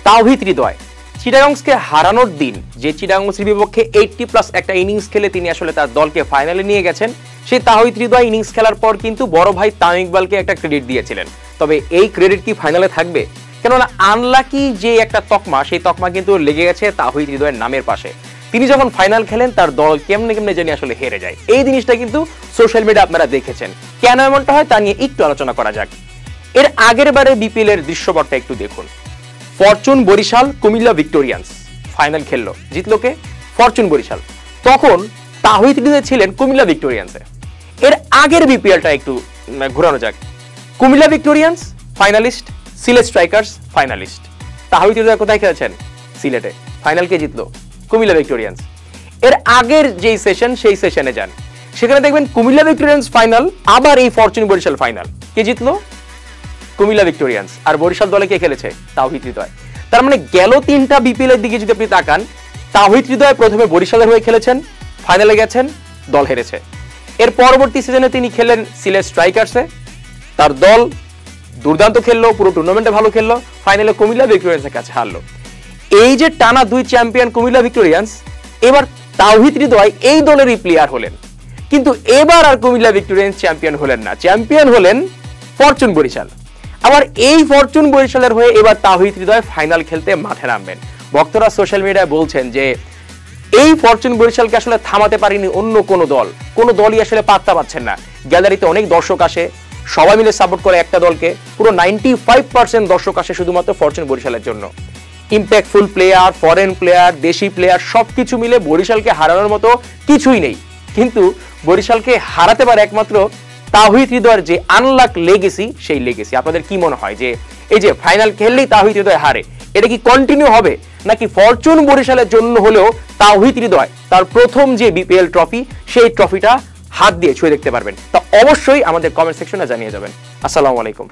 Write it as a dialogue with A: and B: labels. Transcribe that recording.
A: তাওহিদ হৃদয় চিটাগংকে হারানোর দিন যে চিটাগংের বিপক্ষে 80+ একটা ইনিংস খেলে তিনি আসলে তার দলকে ফাইনালে নিয়ে গেছেন, সেই তাওহিদ হৃদয় ইনিংস খেলার পর কিন্তু বড় ভাই তামিম ইকবালকে একটা ক্রেডিট দিয়েছিলেন। তবে এই ক্রেডিট কি ফাইনালে থাকবে? কেননা আনলাকি যে একটা তকমা, সেই তকমা কিন্তু লেগে গেছে তাওহিদ হৃদয়ের নামের পাশে। তিনি যখন ফাইনাল খেলেন তার দল কেমনে কেমনে জানি আসলে হেরে যায়। এই জিনিসটা কিন্তু সোশ্যাল মিডিয়া আপনারা দেখেছেন। কেন এমনটা হয় তা নিয়ে একটু আলোচনা করা যাক। এর আগের বারে বিপিএল এর দৃশ্যপটটা একটু দেখুন। Fortune Barishal Comilla Victorians final খেললো, জিতলো কে? ফরচুন বরিশাল। তখন তাওহিদ হৃদয় ছিলেন কুমিল্লা ভিক্টোরিয়ান্সে। এর আগের বিপিএলটা একটু ঘোরানো যাক। Comilla Victorians finalist, Sylhet strikers finalist. Towhid Hridoy কোথায় খেলেছেন? সিলেটে। ফাইনাল কে জিতলো? কুমিল্লা ভিক্টোরিয়ান্স। এর আগের যেই সেশন, সেই সেশনে যান, সেখানে দেখবেন কুমিল্লা ভিক্টোরিয়ান্স ফাইনাল, আবার এই ফরচুন বরিশাল ফাইনাল। কে জিতলো? কুমিল্লা ভিক্টোরিয়ান্স। আর বরিশাল দলে কে খেলেছে? তাওহিদ হৃদয়। তার মানে গেল 3টা বিপিএল এর দিকে যদি আপনি তাকান, তাওহিদ হৃদয় প্রথমে বরিশালের হয়ে খেলেছেন, ফাইনালে গেছেন, দল হেরেছে। এর পরবর্তী সিজনে তিনি খেলেন সিলেট স্ট্রাইকার্সে, তার দল দুর্দান্ত খেললো, পুরো টুর্নামেন্টে ভালো খেললো, ফাইনালে কুমিল্লা ভিক্টোরিয়ান্সের কাছে হারলো। এই যে টানা 2 চ্যাম্পিয়ন কুমিল্লা ভিক্টোরিয়ান্স, এবার তাওহিদ হৃদয় এই দলেরই প্লেয়ার হলেন, কিন্তু এবার আর কুমিল্লা ভিক্টোরিয়ান্স চ্যাম্পিয়ন হলেন না, চ্যাম্পিয়ন হলেন ফরচুন বরিশাল। আবার এই ফরচুন বরিশালের হয়ে এবার তাওহিদ হৃদয় ফাইনাল খেলতে মাঠে নামবেন। ভক্তরা সোশ্যাল মিডিয়ায় বলছেন যে এই ফরচুন বরিশালকে আসলে থামাতে পারেনি অন্য কোনো দলই আসলে পাত্তা পাচ্ছেন না। গ্যালারিতে অনেক দর্শক আসে, সবাই মিলে সাপোর্ট করে একটা দলকে, পুরো 95% দর্শক আসে শুধুমাত্র ফরচুন বরিশালের জন্য। ইম্প্যাক্টফুল প্লেয়ার, ফরেন প্লেয়ার, দেশি প্লেয়ার সবকিছু মিলে বরিশালকে হারানোর মতো কিছুই নেই। কিন্তু বরিশালকে হারাতে পারে একমাত্র তাওহিদ হৃদয়ের যে আনলাক লেগেসি, সেই লেগেসি। আপনাদের কি মনে হয় যে এই যে ফাইনাল খেললেই তাওহিদ হৃদয় হারে, এটা কি কন্টিনিউ হবে, নাকি ফরচুন বরিশালের জন্য হলেও তাওহিদ হৃদয় তার প্রথম যে বিপিএল ট্রফি, সেই ট্রফিটা হাত দিয়ে ছুঁয়ে দেখতে পারবেন? তা অবশ্যই আমাদের কমেন্ট সেকশনে জানিয়ে যাবেন। আসসালামু আলাইকুম।